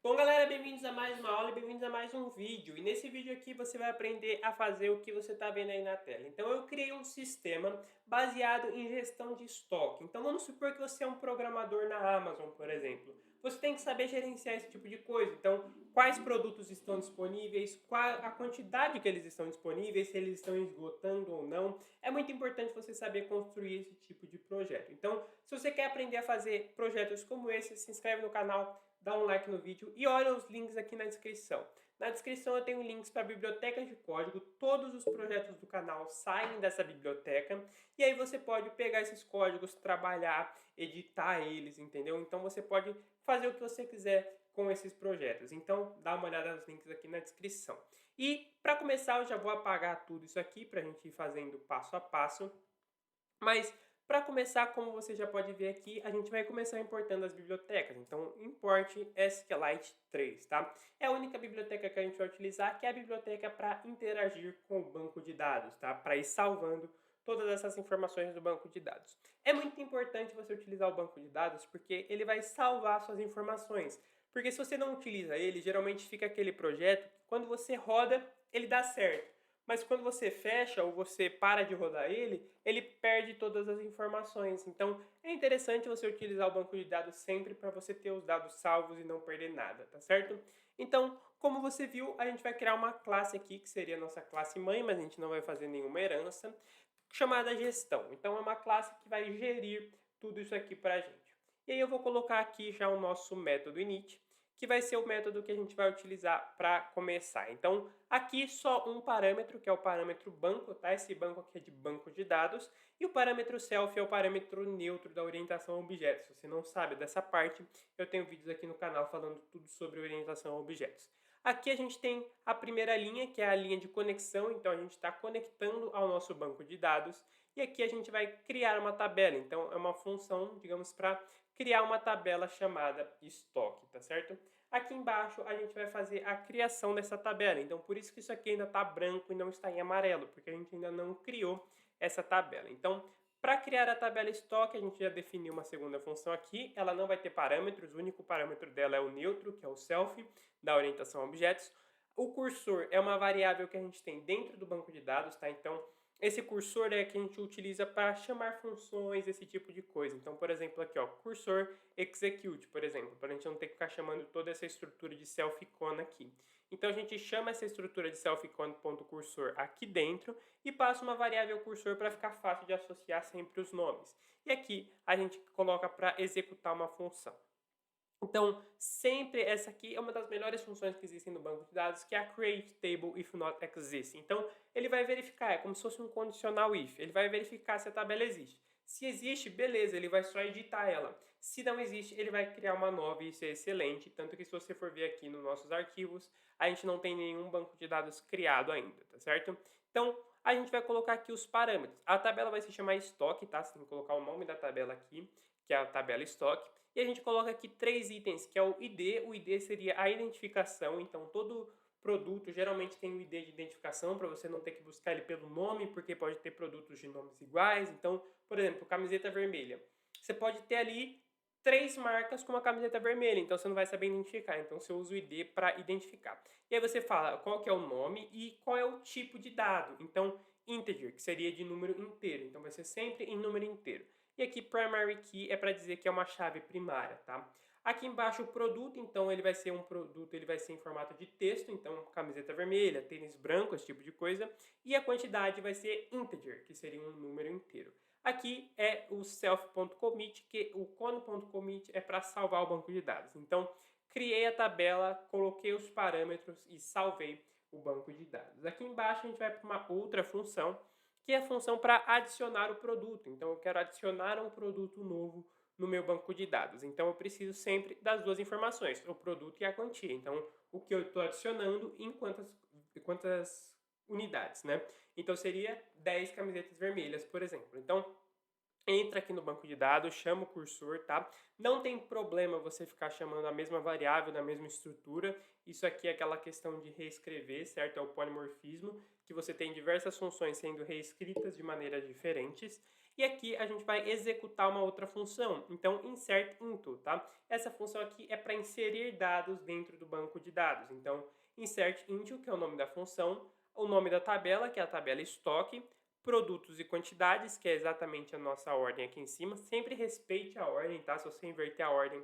Bom, galera, bem-vindos a mais uma aula e bem-vindos a mais um vídeo. E nesse vídeo aqui você vai aprender a fazer o que você está vendo aí na tela. Então eu criei um sistema baseado em gestão de estoque. Então vamos supor que você é um programador na Amazon, por exemplo. Você tem que saber gerenciar esse tipo de coisa. Então, quais produtos estão disponíveis, qual a quantidade que eles estão disponíveis, se eles estão esgotando ou não. É muito importante você saber construir esse tipo de projeto. Então, se você quer aprender a fazer projetos como esse, se inscreve no canal, dá um like no vídeo e olha os links aqui na descrição. Na descrição eu tenho links para bibliotecas de código, todos os projetos do canal saem dessa biblioteca e aí você pode pegar esses códigos, trabalhar, editar eles, entendeu? Então você pode fazer o que você quiser com esses projetos. Então dá uma olhada nos links aqui na descrição. E para começar eu já vou apagar tudo isso aqui para a gente ir fazendo passo a passo. Mas para começar, como você já pode ver aqui, a gente vai começar importando as bibliotecas. Então, importe SQLite 3, tá? É a única biblioteca que a gente vai utilizar, que é a biblioteca para interagir com o banco de dados, tá? Para ir salvando todas essas informações do banco de dados. É muito importante você utilizar o banco de dados porque ele vai salvar suas informações. Porque se você não utiliza ele, geralmente fica aquele projeto que quando você roda, ele dá certo. Mas quando você fecha ou você para de rodar ele, ele perde todas as informações. Então é interessante você utilizar o banco de dados sempre para você ter os dados salvos e não perder nada, tá certo? Então, como você viu, a gente vai criar uma classe aqui, que seria a nossa classe mãe, mas a gente não vai fazer nenhuma herança, chamada gestão. Então é uma classe que vai gerir tudo isso aqui para a gente. E aí eu vou colocar aqui já o nosso método init, que vai ser o método que a gente vai utilizar para começar. Então, aqui só um parâmetro, que é o parâmetro banco, tá? Esse banco aqui é de banco de dados, e o parâmetro self é o parâmetro neutro da orientação a objetos. Se você não sabe dessa parte, eu tenho vídeos aqui no canal falando tudo sobre orientação a objetos. Aqui a gente tem a primeira linha, que é a linha de conexão, então a gente está conectando ao nosso banco de dados, e aqui a gente vai criar uma tabela, então é uma função, digamos, para criar uma tabela chamada estoque, tá certo? Aqui embaixo a gente vai fazer a criação dessa tabela, então por isso que isso aqui ainda está branco e não está em amarelo, porque a gente ainda não criou essa tabela. Então, para criar a tabela estoque, a gente já definiu uma segunda função aqui, ela não vai ter parâmetros, o único parâmetro dela é o neutro, que é o self, da orientação a objetos. O cursor é uma variável que a gente tem dentro do banco de dados, tá? Então, esse cursor é que a gente utiliza para chamar funções, esse tipo de coisa. Então, por exemplo, aqui, ó, cursor execute, por exemplo, para a gente não ter que ficar chamando toda essa estrutura de self-icon aqui. Então, a gente chama essa estrutura de self-icon.cursor aqui dentro e passa uma variável cursor para ficar fácil de associar sempre os nomes. E aqui a gente coloca para executar uma função. Então, sempre essa aqui é uma das melhores funções que existem no banco de dados, que é a create table if not exist. Então, ele vai verificar, é como se fosse um condicional if. Ele vai verificar se a tabela existe. Se existe, beleza, ele vai só editar ela. Se não existe, ele vai criar uma nova e isso é excelente. Tanto que se você for ver aqui nos nossos arquivos, a gente não tem nenhum banco de dados criado ainda, tá certo? Então, a gente vai colocar aqui os parâmetros. A tabela vai se chamar estoque, tá? Você tem que colocar o nome da tabela aqui, que é a tabela estoque. E a gente coloca aqui 3 itens, que é o ID. O ID seria a identificação, então todo produto geralmente tem um ID de identificação para você não ter que buscar ele pelo nome, porque pode ter produtos de nomes iguais. Então, por exemplo, camiseta vermelha. Você pode ter ali 3 marcas com uma camiseta vermelha, então você não vai saber identificar. Então você usa o ID para identificar. E aí você fala qual que é o nome e qual é o tipo de dado. Então, integer, que seria de número inteiro. Então vai ser sempre em número inteiro. E aqui primary key é para dizer que é uma chave primária, tá? Aqui embaixo o produto, então ele vai ser um produto, ele vai ser em formato de texto, então camiseta vermelha, tênis branco, esse tipo de coisa. E a quantidade vai ser integer, que seria um número inteiro. Aqui é o self.commit, que o cone.commit é para salvar o banco de dados. Então, criei a tabela, coloquei os parâmetros e salvei o banco de dados. Aqui embaixo a gente vai para uma outra função, que é a função para adicionar o produto. Então, eu quero adicionar um produto novo no meu banco de dados. Então, eu preciso sempre das duas informações, o produto e a quantia. Então, o que eu estou adicionando em quantas unidades, né? Então, seria 10 camisetas vermelhas, por exemplo. Então, entra aqui no banco de dados, chama o cursor, tá? Não tem problema você ficar chamando a mesma variável na mesma estrutura. Isso aqui é aquela questão de reescrever, certo? É o polimorfismo, que você tem diversas funções sendo reescritas de maneiras diferentes. E aqui a gente vai executar uma outra função, então insert into, tá? Essa função aqui é para inserir dados dentro do banco de dados. Então, insert into, que é o nome da função, o nome da tabela, que é a tabela estoque, produtos e quantidades, que é exatamente a nossa ordem aqui em cima. Sempre respeite a ordem, tá? Se você inverter a ordem,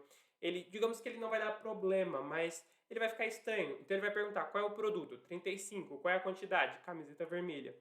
digamos que ele não vai dar problema, mas ele vai ficar estranho. Então ele vai perguntar qual é o produto? 35. Qual é a quantidade? Camiseta vermelha.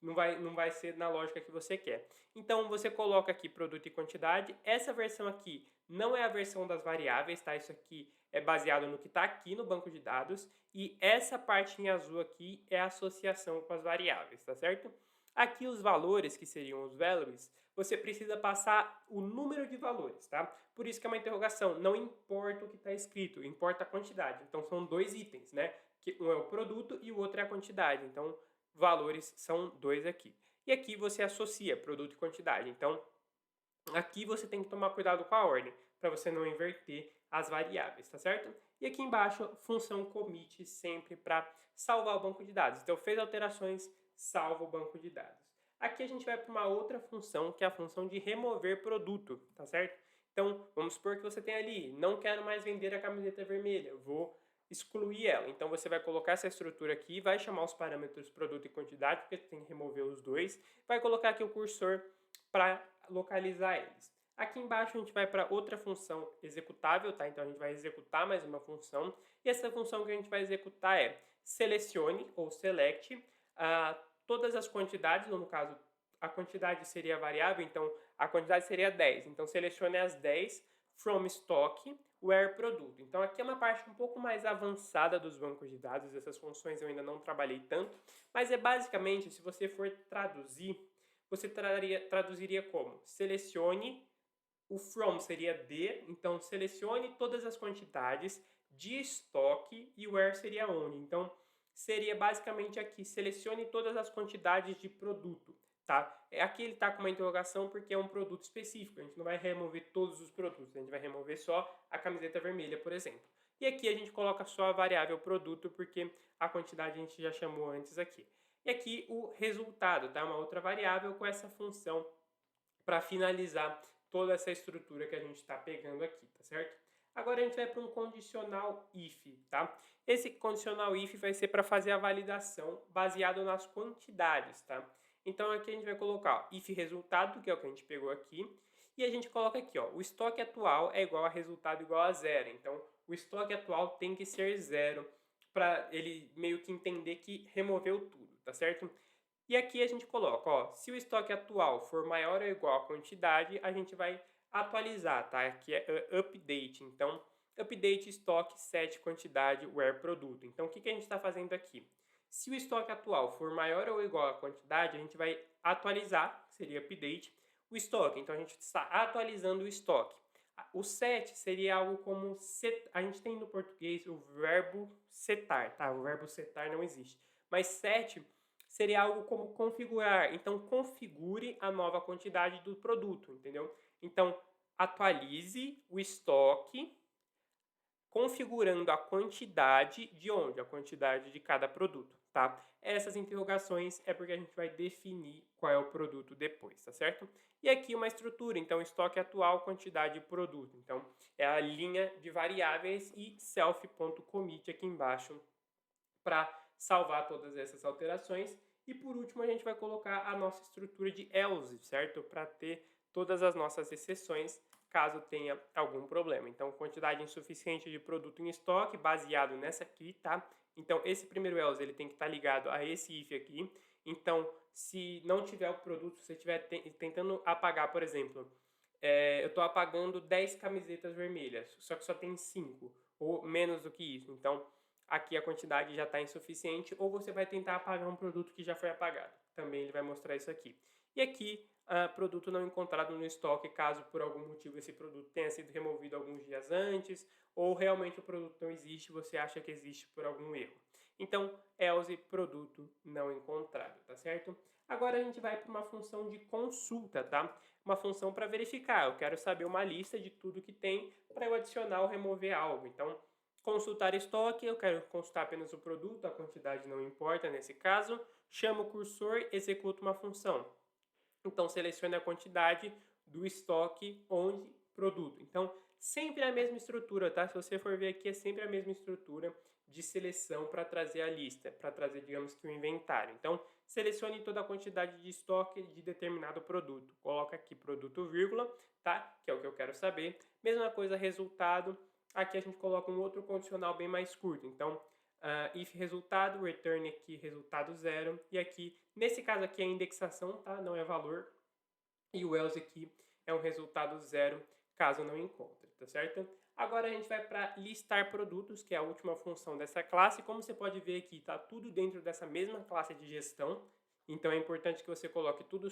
Não vai ser na lógica que você quer. Então você coloca aqui produto e quantidade. Essa versão aqui não é a versão das variáveis, tá? Isso aqui é baseado no que está aqui no banco de dados. E essa parte em azul aqui é a associação com as variáveis, tá certo? Aqui os valores, que seriam os values, você precisa passar o número de valores, tá? Por isso que é uma interrogação. Não importa o que está escrito, importa a quantidade. Então são dois itens, né? Que um é o produto e o outro é a quantidade. Então valores são dois aqui. E aqui você associa produto e quantidade. Então, aqui você tem que tomar cuidado com a ordem, para você não inverter as variáveis, tá certo? E aqui embaixo, função commit, sempre para salvar o banco de dados. Então, fez alterações, salva o banco de dados. Aqui a gente vai para uma outra função, que é a função de remover produto, tá certo? Então, vamos supor que você tem ali, não quero mais vender a camiseta vermelha, vou excluir ela. Então você vai colocar essa estrutura aqui, vai chamar os parâmetros produto e quantidade, porque tem que remover os dois, vai colocar aqui o cursor para localizar eles. Aqui embaixo a gente vai para outra função executável, tá? Então a gente vai executar mais uma função, e essa função que a gente vai executar é selecione ou select todas as quantidades, ou no caso a quantidade seria a variável, então a quantidade seria 10. Então selecione as 10 from stock where produto. Então aqui é uma parte um pouco mais avançada dos bancos de dados, essas funções eu ainda não trabalhei tanto, mas é basicamente, se você for traduzir, você traduziria como? Selecione, o from seria de, então selecione todas as quantidades de estoque e where seria onde. Então seria basicamente aqui, selecione todas as quantidades de produto. Tá? Aqui ele está com uma interrogação porque é um produto específico, a gente não vai remover todos os produtos, a gente vai remover só a camiseta vermelha, por exemplo. E aqui a gente coloca só a variável produto porque a quantidade a gente já chamou antes aqui. E aqui o resultado, tá? Uma outra variável com essa função para finalizar toda essa estrutura que a gente está pegando aqui, tá certo? Agora a gente vai para um condicional if, tá? Esse condicional if vai ser para fazer a validação baseado nas quantidades, tá? Então aqui a gente vai colocar ó, if resultado, que é o que a gente pegou aqui, e a gente coloca aqui, ó, o estoque atual é igual a resultado igual a zero. Então o estoque atual tem que ser zero para ele meio que entender que removeu tudo, tá certo? E aqui a gente coloca, ó, se o estoque atual for maior ou igual à quantidade, a gente vai atualizar, tá? Aqui é update. Então, update estoque set quantidade where produto. Então, o que a gente está fazendo aqui? Se o estoque atual for maior ou igual à quantidade, a gente vai atualizar, que seria update, o estoque. Então, a gente está atualizando o estoque. O set seria algo como a gente tem no português o verbo setar, tá? O verbo setar não existe. Mas set seria algo como configurar. Então, configure a nova quantidade do produto, entendeu? Então, atualize o estoque configurando a quantidade de onde? A quantidade de cada produto, tá? Essas interrogações é porque a gente vai definir qual é o produto depois, tá certo? E aqui uma estrutura, então estoque atual, quantidade de produto. Então é a linha de variáveis e self.commit aqui embaixo para salvar todas essas alterações. E por último a gente vai colocar a nossa estrutura de else, certo? Para ter todas as nossas exceções caso tenha algum problema. Então, quantidade insuficiente de produto em estoque, baseado nessa aqui, tá? Então, esse primeiro else, ele tem que estar ligado a esse if aqui. Então, se não tiver o produto, se você estiver tentando apagar, por exemplo, eu estou apagando 10 camisetas vermelhas, só que só tem 5, ou menos do que isso. Então, aqui a quantidade já está insuficiente, ou você vai tentar apagar um produto que já foi apagado. Também ele vai mostrar isso aqui. E aqui, produto não encontrado no estoque, caso por algum motivo esse produto tenha sido removido alguns dias antes, ou realmente o produto não existe, você acha que existe por algum erro. Então, else produto não encontrado, tá certo? Agora a gente vai para uma função de consulta, tá? Uma função para verificar. Eu quero saber uma lista de tudo que tem para eu adicionar ou remover algo. Então, consultar estoque, eu quero consultar apenas o produto, a quantidade não importa nesse caso. Chamo o cursor, executo uma função. Então, selecione a quantidade do estoque onde produto. Então, sempre a mesma estrutura, tá? Se você for ver aqui, é sempre a mesma estrutura de seleção para trazer a lista, para trazer, digamos que o inventário. Então, selecione toda a quantidade de estoque de determinado produto. Coloca aqui produto, vírgula, tá? Que é o que eu quero saber. Mesma coisa, resultado. Aqui a gente coloca um outro condicional bem mais curto. Então, if resultado, return aqui resultado zero. E aqui, nesse caso aqui é indexação, tá? Não é valor. E o else aqui é um resultado zero, caso não encontre, tá certo? Agora a gente vai para listar produtos, que é a última função dessa classe. Como você pode ver aqui, tá tudo dentro dessa mesma classe de gestão. Então é importante que você coloque tudo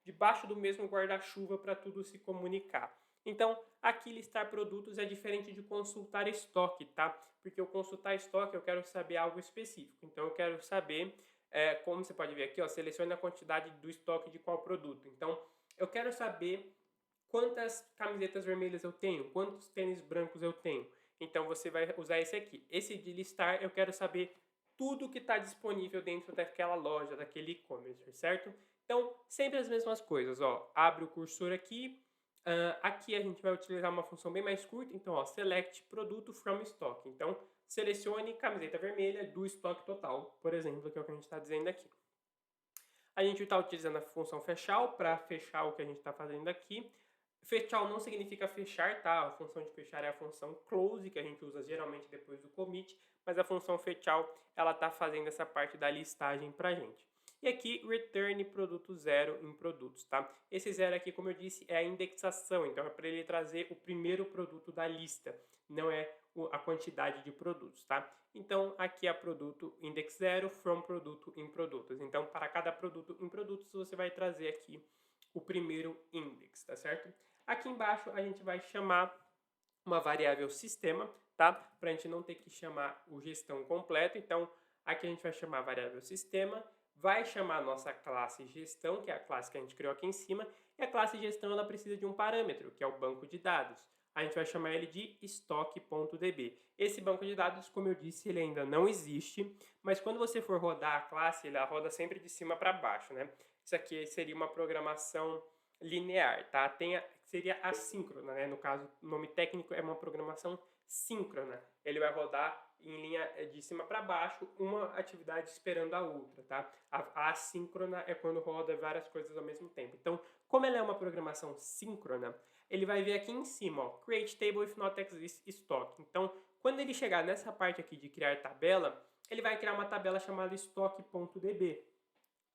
debaixo do mesmo guarda-chuva para tudo se comunicar. Então, aqui listar produtos é diferente de consultar estoque, tá? Porque o consultar estoque eu quero saber algo específico. Então, eu quero saber, como você pode ver aqui, ó, selecione a quantidade do estoque de qual produto. Então, eu quero saber quantas camisetas vermelhas eu tenho, quantos tênis brancos eu tenho. Então, você vai usar esse aqui. Esse de listar, eu quero saber tudo que está disponível dentro daquela loja, daquele e-commerce, certo? Então, sempre as mesmas coisas, ó. Abre o cursor aqui. Aqui a gente vai utilizar uma função bem mais curta. Então, ó, select produto from stock. Então, selecione camiseta vermelha do estoque total, por exemplo, que é o que a gente está dizendo aqui. A gente está utilizando a função fechar para fechar o que a gente está fazendo aqui. Fechar não significa fechar, tá? A função de fechar é a função close, que a gente usa geralmente depois do commit, mas a função fechar, ela está fazendo essa parte da listagem para a gente. E aqui, return produto zero em produtos, tá? Esse zero aqui, como eu disse, é a indexação, então é para ele trazer o primeiro produto da lista, não é a quantidade de produtos, tá? Então, aqui é produto index zero from produto em produtos. Então, para cada produto em produtos, você vai trazer aqui o primeiro index, tá certo? Aqui embaixo, a gente vai chamar uma variável sistema, tá? Para a gente não ter que chamar o gestão completo. Então, aqui a gente vai chamar a variável sistema, vai chamar a nossa classe gestão, que é a classe que a gente criou aqui em cima, e a classe gestão ela precisa de um parâmetro, que é o banco de dados. A gente vai chamar ele de estoque.db. Esse banco de dados, como eu disse, ele ainda não existe, mas quando você for rodar a classe, ela roda sempre de cima para baixo, né? Isso aqui seria uma programação linear, tá? Seria assíncrona, né? No caso, o nome técnico é uma programação síncrona. Ele vai rodar em linha de cima para baixo, uma atividade esperando a outra, tá? A assíncrona é quando roda várias coisas ao mesmo tempo. Então, como ela é uma programação síncrona, ele vai ver aqui em cima, ó, create table if not exist stock. Então, quando ele chegar nessa parte aqui de criar tabela, ele vai criar uma tabela chamada stock.db.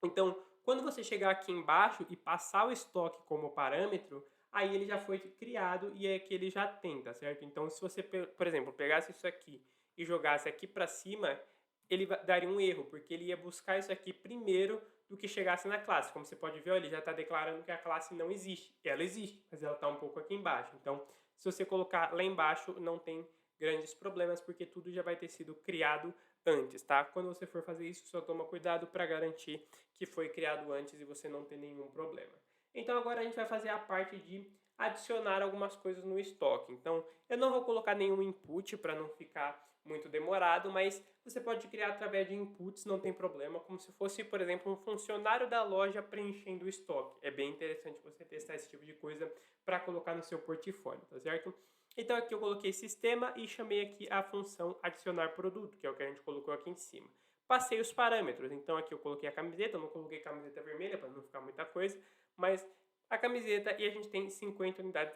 Então, quando você chegar aqui embaixo e passar o estoque como parâmetro, aí ele já foi criado e é que ele já tem, tá certo? Então, se você, por exemplo, pegasse isso aqui e jogasse aqui para cima, ele daria um erro, porque ele ia buscar isso aqui primeiro do que chegasse na classe. Como você pode ver, ele já está declarando que a classe não existe. Ela existe, mas ela está um pouco aqui embaixo. Então, se você colocar lá embaixo, não tem grandes problemas, porque tudo já vai ter sido criado antes, tá? Quando você for fazer isso, só toma cuidado para garantir que foi criado antes e você não ter nenhum problema. Então agora a gente vai fazer a parte de adicionar algumas coisas no estoque. Então eu não vou colocar nenhum input para não ficar muito demorado, mas você pode criar através de inputs, não tem problema, como se fosse, por exemplo, um funcionário da loja preenchendo o estoque. É bem interessante você testar esse tipo de coisa para colocar no seu portfólio, tá certo? Então aqui eu coloquei sistema e chamei aqui a função adicionar produto, que é o que a gente colocou aqui em cima. Passei os parâmetros, então aqui eu coloquei a camiseta, não coloquei camiseta vermelha para não ficar muita coisa, mas a camiseta e a gente tem 50 unidades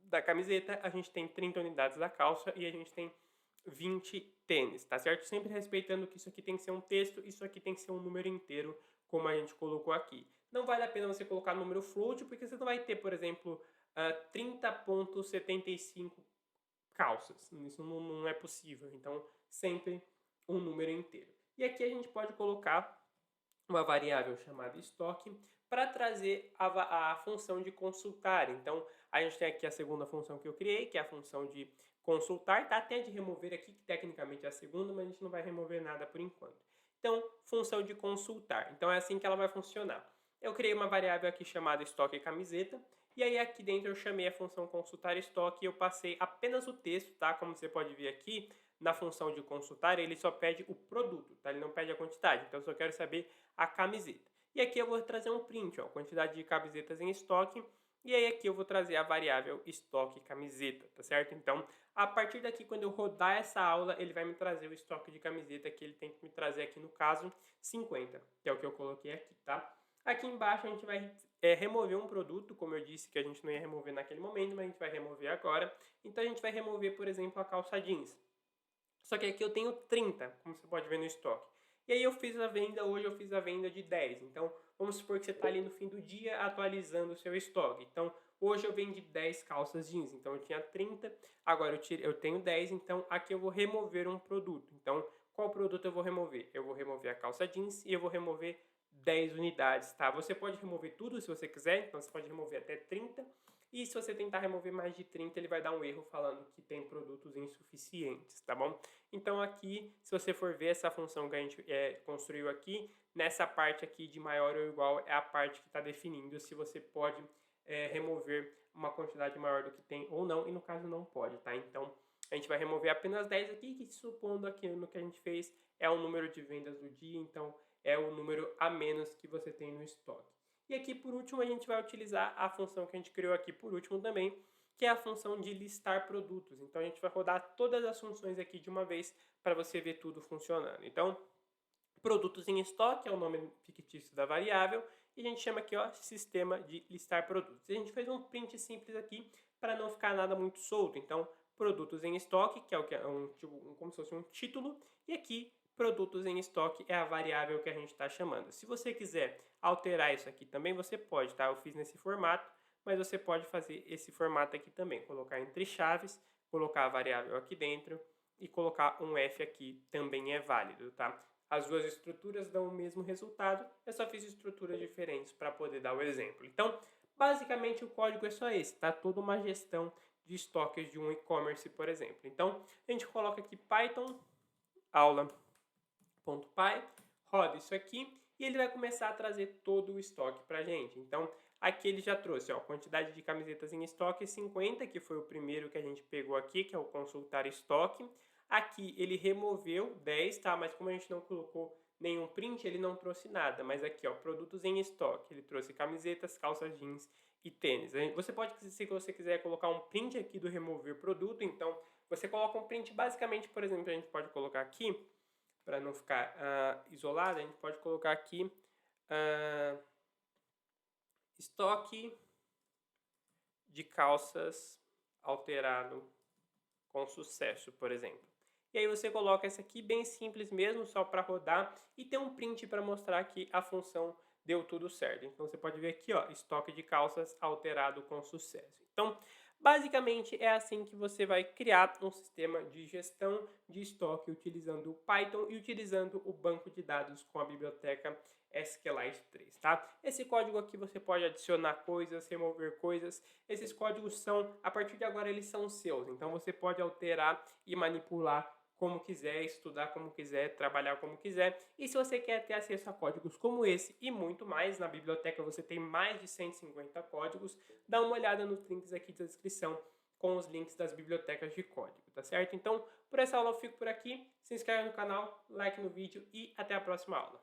da camiseta, a gente tem 30 unidades da calça e a gente tem 20 tênis, tá certo? Sempre respeitando que isso aqui tem que ser um texto, isso aqui tem que ser um número inteiro, como a gente colocou aqui. Não vale a pena você colocar número float, porque você não vai ter, por exemplo, 30,75 calças. Isso não é possível. Então, sempre um número inteiro. E aqui a gente pode colocar uma variável chamada estoque para trazer a função de consultar. Então, a gente tem aqui a segunda função que eu criei, que é a função de consultar. Tá até de remover aqui, que tecnicamente é a segunda, mas a gente não vai remover nada por enquanto. Então, função de consultar. Então, é assim que ela vai funcionar. Eu criei uma variável aqui chamada estoque camiseta, e aí aqui dentro eu chamei a função consultar estoque e eu passei apenas o texto, tá? Como você pode ver aqui, na função de consultar, ele só pede o produto, tá? Ele não pede a quantidade, então eu só quero saber a camiseta. E aqui eu vou trazer um print, ó, quantidade de camisetas em estoque. E aí aqui eu vou trazer a variável estoque camiseta, tá certo? Então, a partir daqui, quando eu rodar essa aula, ele vai me trazer o estoque de camiseta que ele tem que me trazer aqui, no caso, 50, que é o que eu coloquei aqui, tá? Aqui embaixo a gente vai remover um produto, como eu disse que a gente não ia remover naquele momento, mas a gente vai remover agora. Então a gente vai remover, por exemplo, a calça jeans. Só que aqui eu tenho 30, como você pode ver no estoque. E aí eu fiz a venda, hoje eu fiz a venda de 10. Então, vamos supor que você está ali no fim do dia atualizando o seu estoque. Então, hoje eu vendi 10 calças jeans, então eu tinha 30, agora eu tenho 10, então aqui eu vou remover um produto. Então, qual produto eu vou remover? Eu vou remover a calça jeans e eu vou remover 10 unidades, tá? Você pode remover tudo se você quiser, então você pode remover até 30. E se você tentar remover mais de 30, ele vai dar um erro falando que tem produtos insuficientes, tá bom? Então aqui, se você for ver essa função que a gente construiu aqui, nessa parte aqui de maior ou igual é a parte que está definindo se você pode remover uma quantidade maior do que tem ou não, e no caso não pode, tá? Então a gente vai remover apenas 10 aqui, que supondo aqui no que a gente fez é o número de vendas do dia, então é o número a menos que você tem no estoque. E aqui, por último, a gente vai utilizar a função que a gente criou aqui por último também, que é a função de listar produtos. Então, a gente vai rodar todas as funções aqui de uma vez para você ver tudo funcionando. Então, produtos em estoque é o nome fictício da variável, e a gente chama aqui, ó, sistema de listar produtos. E a gente fez um print simples aqui para não ficar nada muito solto. Então, produtos em estoque, que é como se fosse um título, e aqui produtos em estoque é a variável que a gente está chamando. Se você quiser alterar isso aqui também, você pode, tá? Eu fiz nesse formato, mas você pode fazer esse formato aqui também, colocar entre chaves, colocar a variável aqui dentro e colocar um F aqui também é válido, tá? As duas estruturas dão o mesmo resultado, eu só fiz estruturas diferentes para poder dar o exemplo. Então, basicamente o código é só esse, tá? Toda uma gestão de estoques de um e-commerce, por exemplo. Então, a gente coloca aqui Python, aula.py, roda isso aqui e ele vai começar a trazer todo o estoque para a gente. Então, aqui ele já trouxe, ó, quantidade de camisetas em estoque 50, que foi o primeiro que a gente pegou aqui, que é o consultar estoque. Aqui ele removeu 10, tá? Mas como a gente não colocou nenhum print, ele não trouxe nada. Mas aqui, ó, produtos em estoque, ele trouxe camisetas, calças jeans e tênis. Você pode, se você quiser, colocar um print aqui do remover produto. Então, você coloca um print, basicamente, por exemplo, a gente pode colocar aqui, para não ficar isolado, a gente pode colocar aqui estoque de calças alterado com sucesso, por exemplo. E aí você coloca esse aqui bem simples mesmo, só para rodar, e tem um print para mostrar que a função deu tudo certo. Então você pode ver aqui, ó, estoque de calças alterado com sucesso. Então, basicamente é assim que você vai criar um sistema de gestão de estoque utilizando o Python e utilizando o banco de dados com a biblioteca SQLite 3, tá? Esse código aqui você pode adicionar coisas, remover coisas. Esses códigos são, a partir de agora, eles são seus. Então você pode alterar e manipular como quiser, estudar como quiser, trabalhar como quiser. E se você quer ter acesso a códigos como esse e muito mais, na biblioteca você tem mais de 150 códigos, dá uma olhada nos links aqui da descrição com os links das bibliotecas de código, tá certo? Então, por essa aula eu fico por aqui. Se inscreve no canal, like no vídeo e até a próxima aula.